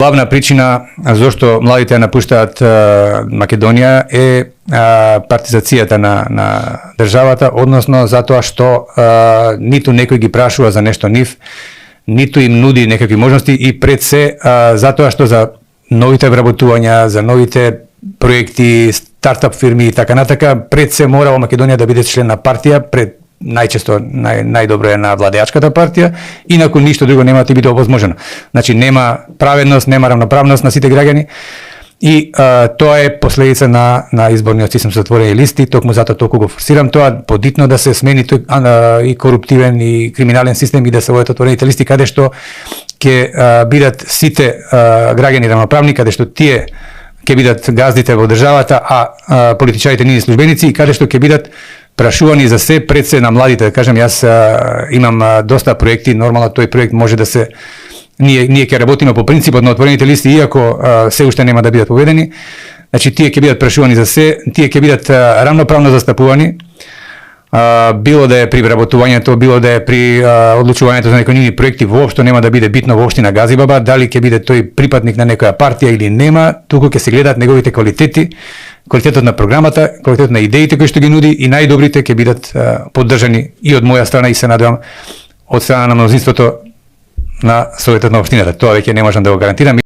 Главна причина зашто младите напуштаат Македонија е партизацијата на државата, односно затоа што ниту некој ги прашува за нешто нив, ниту им нуди некакви можности и пред се затоа што за новите вработувања, за новите проекти, стартап фирми и така натака, пред се мора во Македонија да биде член на партија, пред најчесто најдобро е на владеачката партија, инаку ништо друго нема да биде овозможено. Значи нема праведност, нема равноправност на сите граѓани и тоа е последица на изборниот систем со затворени листи, токму затоа толку го форсирам тоа, подитно да се смени тој и коруптивен и криминален систем и да се водат отворените листи каде што ќе бидат сите граѓани равноправни, каде што тие ќе бидат газдите во државата, а политичарите нивни службеници, и каде што ќе бидат прашувани за се пред се на младите. Да кажем, јас имам доста проекти, нормално тој проект може да се ние ќе работиме по принципот на отворените листи, иако се уште нема да бидат поведени. Значи тие ќе бидат прашувани за се, тие ќе бидат рамноправно застапувани, било да е при вработувањето, било да е при одлучувањето за некои нивни проекти, воопшто нема да биде битно во општина Газибаба, дали ќе биде тој припадник на некоја партија или нема, туку ќе се гледаат неговите квалитети, квалитетот на програмата, квалитетот на идеите кои што ги нуди, и најдобрите ќе бидат поддржани и од моја страна, и се надевам од страна на мнозинството на Советот на општината. Тоа веќе не можам да го гарантирам.